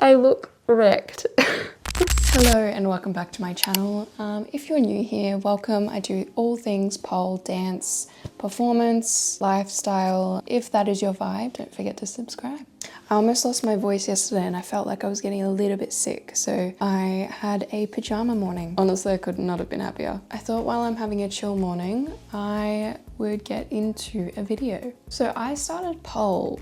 I look wrecked. Hello and welcome back to my channel. If you're new here, welcome. I do all things pole, dance, performance, lifestyle. If that is your vibe, don't forget to subscribe. I almost lost my voice yesterday and I felt like I was getting a little bit sick, so I had a pajama morning. Honestly, I could not have been happier. I thought while I'm having a chill morning, I would get into a video. So I started pole.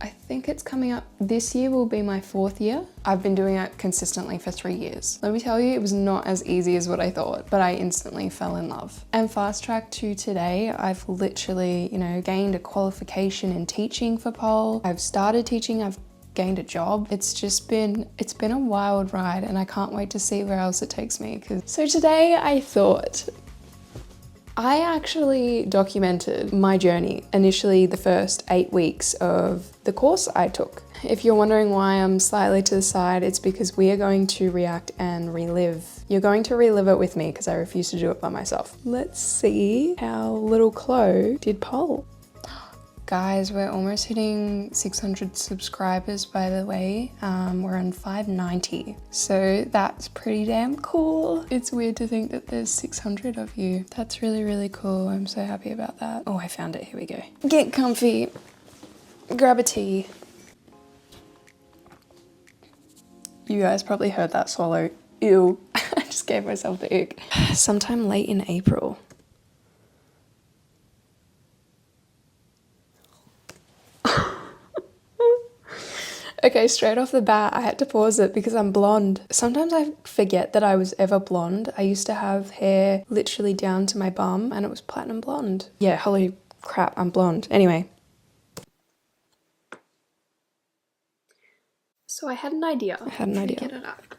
I think it's coming up, this year will be my 4th year. I've been doing it consistently for 3 years. Let me tell you, it was not as easy as what I thought, but I instantly fell in love. And fast track to today, I've literally, gained a qualification in teaching for pole. I've started teaching, I've gained a job. It's been a wild ride and I can't wait to see where else it takes me. So today I thought, I actually documented my journey, initially the first 8 weeks of the course I took. If you're wondering why I'm slightly to the side, it's because we are going to react and relive. You're going to relive it with me because I refuse to do it by myself. Let's see how little Chloe did pole. Guys, we're almost hitting 600 subscribers, by the way. We're on 590, so that's pretty damn cool. It's weird to think that there's 600 of you. That's really, really cool. I'm so happy about that. Oh, I found it. Here we go. Get comfy. Grab a tea. You guys probably heard that swallow. Ew. I just gave myself the ick. Sometime late in April. Okay, straight off the bat, I had to pause it because I'm blonde. Sometimes I forget that I was ever blonde. I used to have hair literally down to my bum and it was platinum blonde. Yeah, holy crap, I'm blonde. Anyway. So I had an idea. Get it up.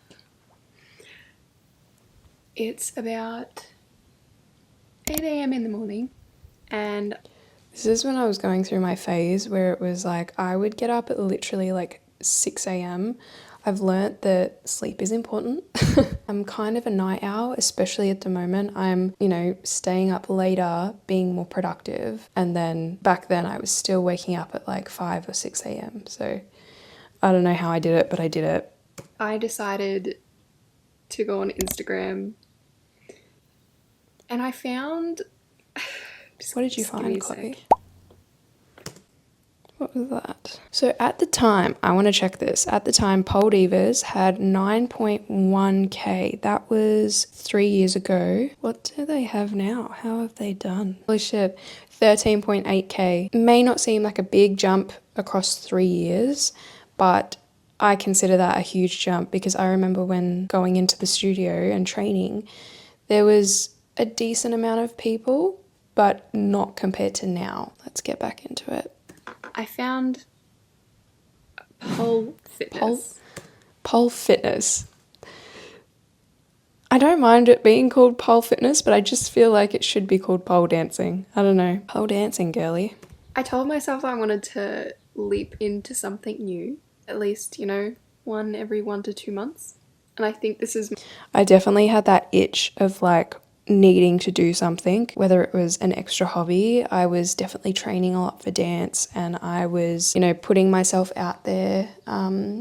It's about 8 AM in the morning and this is when I was going through my phase where it was like I would get up at literally like 6 AM. I've learnt that sleep is important. I'm kind of a night owl, especially at the moment. I'm, staying up later, being more productive. And then back then I was still waking up at like 5 or 6 AM. So I don't know how I did it, but I did it. I decided to go on Instagram and I found... What did you find, Chloe? What was that? So at the time, I want to check this. At the time, Pole Divas had 9.1k. That was 3 years ago. What do they have now? How have they done? Holy shit, 13.8k. May not seem like a big jump across 3 years, but I consider that a huge jump because I remember when going into the studio and training, there was a decent amount of people, but not compared to now. Let's get back into it. I found Pole Fitness. Pole Fitness. I don't mind it being called Pole Fitness, but I just feel like it should be called pole dancing. I don't know. Pole dancing, girly. I told myself I wanted to leap into something new, at least, one every 1 to 2 months. And I think this is... I definitely had that itch of like needing to do something, whether it was an extra hobby. I was definitely training a lot for dance and I was, putting myself out there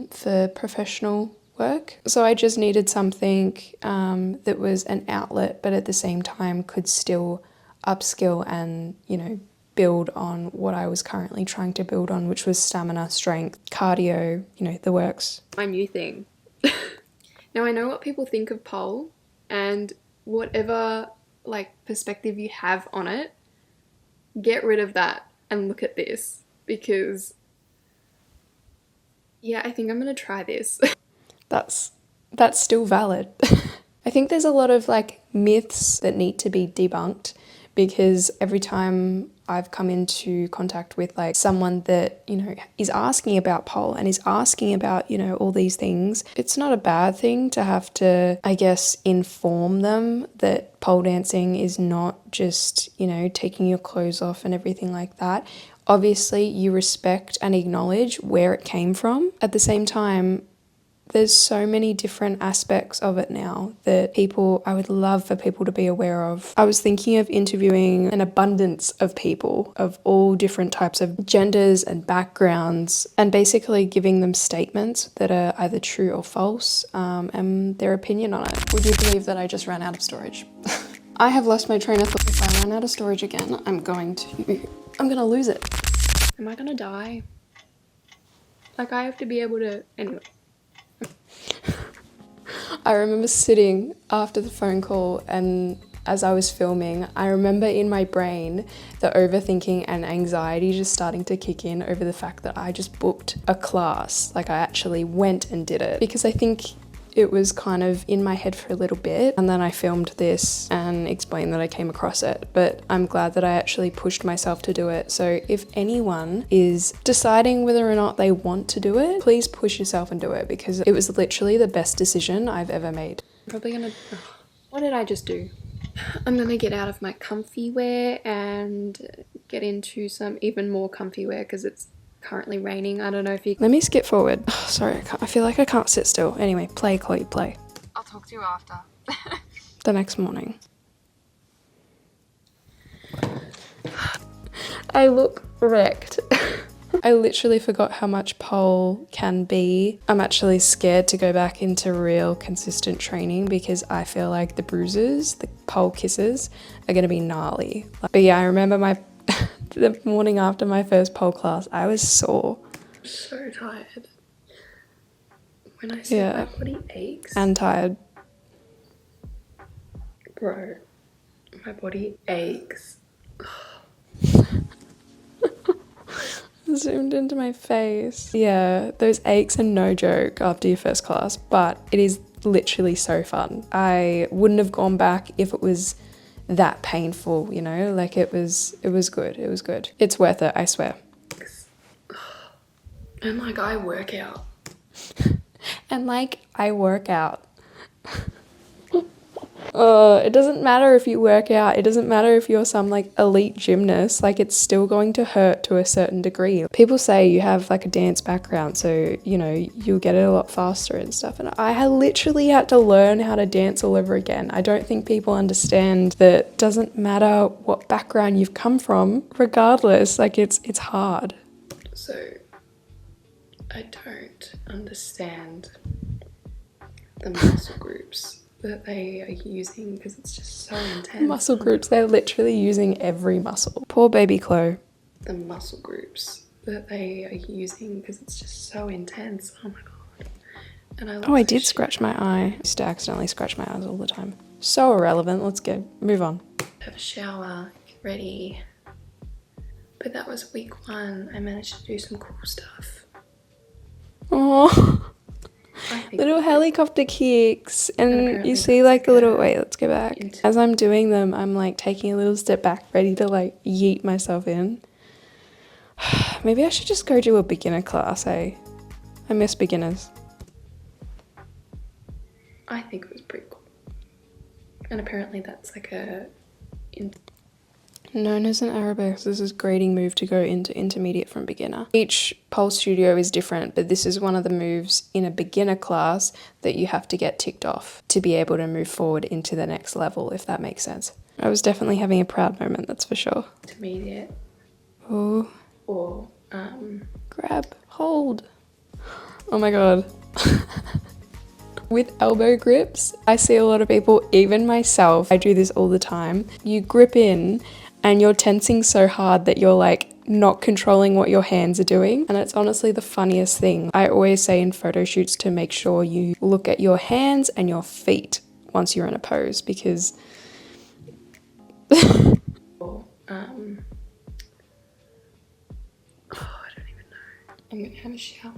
for professional work. So I just needed something that was an outlet, but at the same time could still upskill and, build on what I was currently trying to build on, which was stamina, strength, cardio, the works. My new thing. Now I know what people think of pole and whatever perspective you have on it, get rid of that and look at this because yeah, I think I'm gonna try this. That's still valid. I think there's a lot of myths that need to be debunked because every time I've come into contact with someone that, is asking about pole and is asking about, all these things, it's not a bad thing to have to, I guess, inform them that pole dancing is not just, taking your clothes off and everything like that. Obviously, you respect and acknowledge where it came from. At the same time, there's so many different aspects of it now that I would love for people to be aware of. I was thinking of interviewing an abundance of people of all different types of genders and backgrounds, and basically giving them statements that are either true or false, and their opinion on it. Would you believe that I just ran out of storage? I have lost my train of thought. If I run out of storage again, I'm gonna lose it. Am I gonna die? Like, I have to be able to, anyway. I remember sitting after the phone call, and as I was filming, I remember in my brain the overthinking and anxiety just starting to kick in over the fact that I just booked a class. Like, I actually went and did it, because I think it was kind of in my head for a little bit, and then I filmed this and explained that I came across it. But I'm glad that I actually pushed myself to do it. So if anyone is deciding whether or not they want to do it, please push yourself and do it, because it was literally the best decision I've ever made. I'm probably gonna, what did I just do? I'm gonna get out of my comfy wear and get into some even more comfy wear, because it's currently raining. I don't know if you... Let me skip forward. Oh, sorry, I feel like I can't sit still. Anyway, play, Chloe, play. I'll talk to you after. The next morning. I look wrecked. I literally forgot how much pole can be. I'm actually scared to go back into real consistent training, because I feel like the bruises, the pole kisses, are gonna be gnarly. But yeah, I remember the morning after my first pole class, I was sore. So tired. When I say my body aches. And tired. Bro, my body aches. Zoomed into my face. Yeah, those aches are no joke after your first class, but it is literally so fun. I wouldn't have gone back if it was that painful, you know, like it was good. It was good. It's worth it, I swear. And like, I work out. It doesn't matter if you work out. It doesn't matter if you're some like elite gymnast. Like, it's still going to hurt to a certain degree. People say you have like a dance background, so you know you'll get it a lot faster and stuff. And I literally had to learn how to dance all over again. I don't think people understand that it doesn't matter what background you've come from, regardless. Like, it's hard. So I don't understand the muscle groups that they are using, because it's just so intense. Muscle groups, they're literally using every muscle. Poor baby Chloe. The muscle groups that they are using, because it's just so intense. Oh my god. And I did scratch my eye. I used to accidentally scratch my eyes all the time. So irrelevant. Let's move on. Have a shower, get ready. But that was week 1. I managed to do some cool stuff. Oh. Little helicopter kicks, and you see like the little, wait, let's go back. As I'm doing them, I'm like taking a little step back, ready to like yeet myself in. Maybe I should just go do a beginner class, eh? I miss beginners. I think it was pretty cool. And apparently that's like known as an arabesk, this is grading move to go into intermediate from beginner. Each pole studio is different, but this is one of the moves in a beginner class that you have to get ticked off to be able to move forward into the next level, if that makes sense. I was definitely having a proud moment, that's for sure. Intermediate. Ooh. Or grab, hold. Oh my god. With elbow grips, I see a lot of people, even myself, I do this all the time. You grip in and you're tensing so hard that you're like not controlling what your hands are doing. And it's honestly the funniest thing. I always say in photo shoots to make sure you look at your hands and your feet once you're in a pose, because I don't even know. I'm gonna have a shower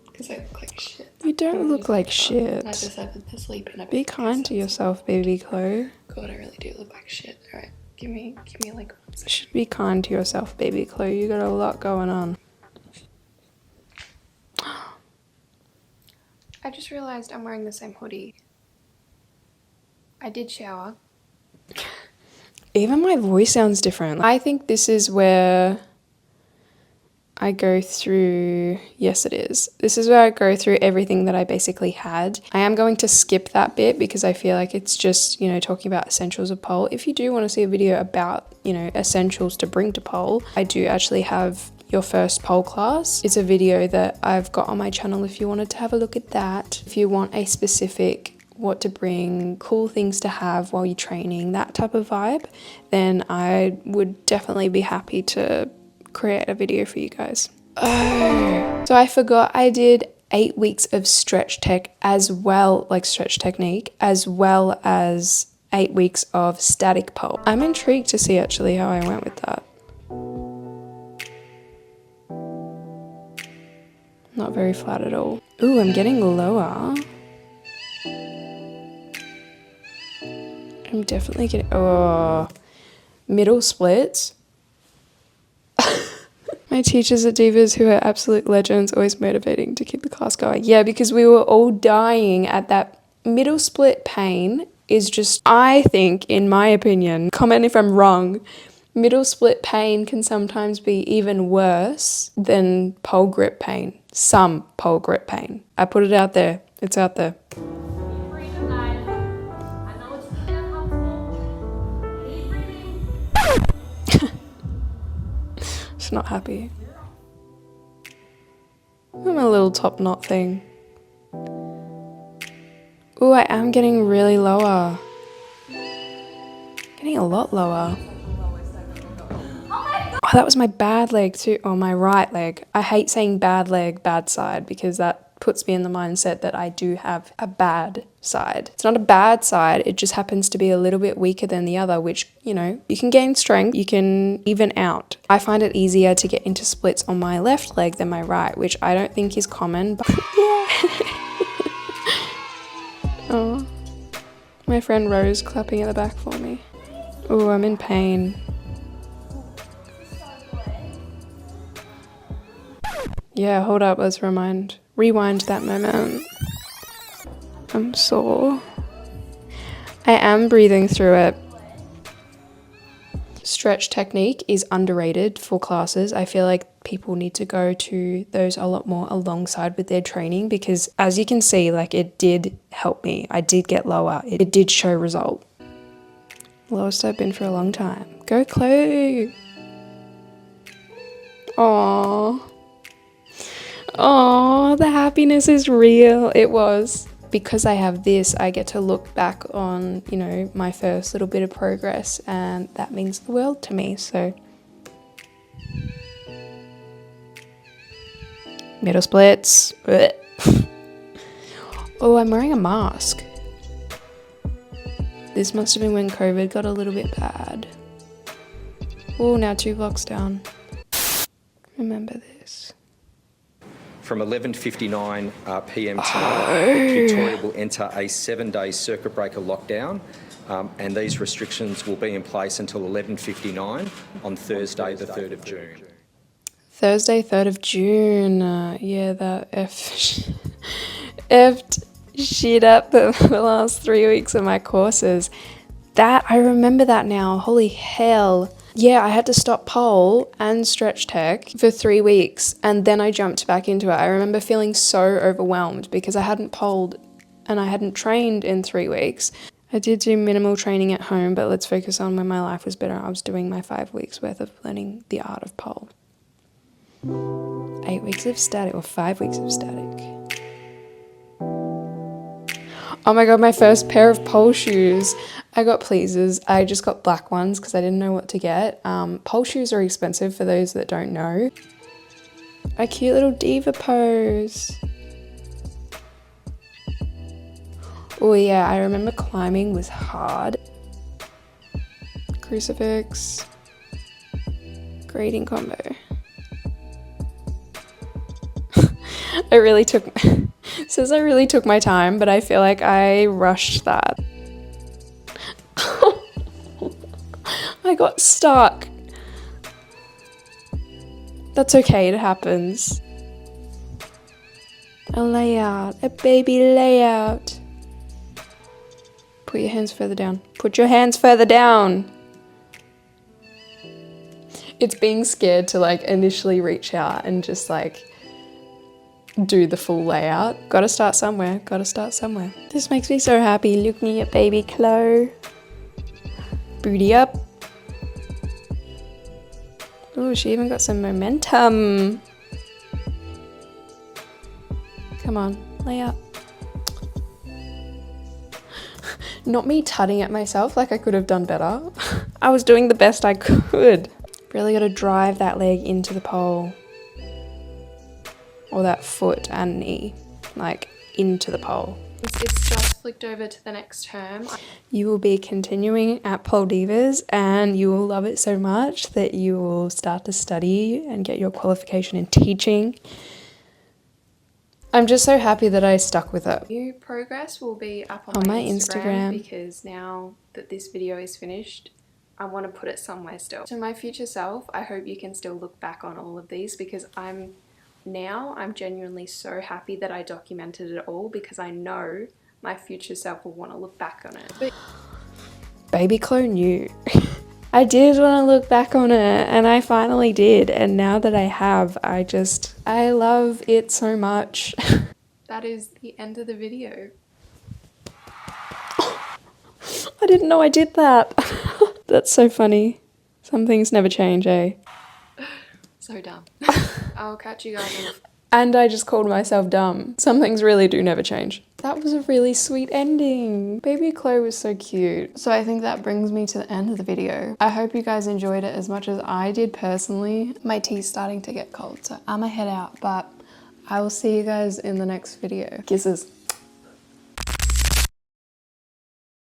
because I look like shit. You don't look like shit. I just haven't been sleeping. Be kind to yourself, baby Chloe. God, I really do look like shit. All right. Give me like 1 second. You should be kind to yourself, baby Chloe. You got a lot going on. I just realized I'm wearing the same hoodie. I did shower. Even my voice sounds different. I think this is where I go through, yes it is. This is where I go through everything that I basically had. I am going to skip that bit because I feel like it's just, you know, talking about essentials of pole. If you do want to see a video about, you know, essentials to bring to pole, I do actually have your first pole class. It's a video that I've got on my channel if you wanted to have a look at that. If you want a specific what to bring, cool things to have while you're training, that type of vibe, then I would definitely be happy to create a video for you guys. Oh, so I forgot I did 8 weeks of stretch tech as well, like stretch technique, as well as 8 weeks of static pole. I'm intrigued to see actually how I went with that. Not very flat at all. Ooh, I'm getting lower. I'm definitely getting, oh, middle splits. My teachers at Divas, who are absolute legends, always motivating to keep the class going. Yeah, because we were all dying at that middle split pain is just, I think, in my opinion, comment if I'm wrong, middle split pain can sometimes be even worse than pole grip pain. Some pole grip pain. I put it out there. It's out there. She's not happy. I'm a little top knot thing. Ooh, I am getting really lower. Getting a lot lower. Oh, that was my bad leg too, or my right leg. I hate saying bad leg, bad side, because that puts me in the mindset that I do have a bad side. It's not a bad side, it just happens to be a little bit weaker than the other, which, you know, you can gain strength, you can even out. I find it easier to get into splits on my left leg than my right, which I don't think is common, but yeah. Oh, my friend Rose clapping at the back for me. Oh, I'm in pain. Yeah, hold up, let's rewind that moment. I'm sore. I am breathing through it. Stretch technique is underrated for classes. I feel like people need to go to those a lot more alongside with their training because as you can see, like it did help me. I did get lower. It did show result. Lowest I've been for a long time. Go Chloe. Aww. Oh, the happiness is real. It was. Because I have this, I get to look back on, you know, my first little bit of progress and that means the world to me, so. Middle splits. Oh, I'm wearing a mask. This must have been when COVID got a little bit bad. Oh, now 2 blocks down. Remember this. From 11:59 p.m. tonight, Victoria will enter a 7-day circuit breaker lockdown, and these restrictions will be in place until 11:59 on Thursday, the 3rd of June. Thursday, 3rd of June. Yeah, that effed shit up the last 3 weeks of my courses. That, I remember that now. Holy hell. Yeah, I had to stop pole and stretch tech for 3 weeks and then I jumped back into it. I remember feeling so overwhelmed because I hadn't poled and I hadn't trained in 3 weeks. I did do minimal training at home, but let's focus on when my life was better. I was doing my 5 weeks worth of learning the art of pole. 8 weeks of static or 5 weeks of static. Oh my god, my first pair of pole shoes. I got pleasers. I just got black ones because I didn't know what to get. Pole shoes are expensive for those that don't know. A cute little diva pose. Oh yeah, I remember climbing was hard. Crucifix. Grading combo. I really took my time, but I feel like I rushed that. I got stuck. That's okay, it happens. A layout, a baby layout. Put your hands further down. Put your hands further down. It's being scared to like initially reach out and just like do the full layout. Gotta start somewhere, gotta start somewhere. This makes me so happy looking at baby Chloe. Booty up. Oh, she even got some momentum. Come on, lay up. Not me tutting at myself, like I could have done better. I was doing the best I could. Really gotta drive that leg into the pole. Or that foot and knee, like into the pole. It's just flicked over to the next term. You will be continuing at Pole Divas and you will love it so much that you will start to study and get your qualification in teaching. I'm just so happy that I stuck with it. New progress will be up on my Instagram because now that this video is finished, I want to put it somewhere still. To my future self, I hope you can still look back on all of these because I'm genuinely so happy that I documented it all because I know my future self will want to look back on it. But baby Chloe knew. I did want to look back on it and I finally did, and now that I have, I love it so much. That is the end of the video. I didn't know I did that. That's so funny. Some things never change, eh? So dumb. I'll catch you guys in And I just called myself dumb. Some things really do never change. That was a really sweet ending. Baby Chloe was so cute. So I think that brings me to the end of the video. I hope you guys enjoyed it as much as I did personally. My tea's starting to get cold, so I'ma head out, but I will see you guys in the next video. Kisses.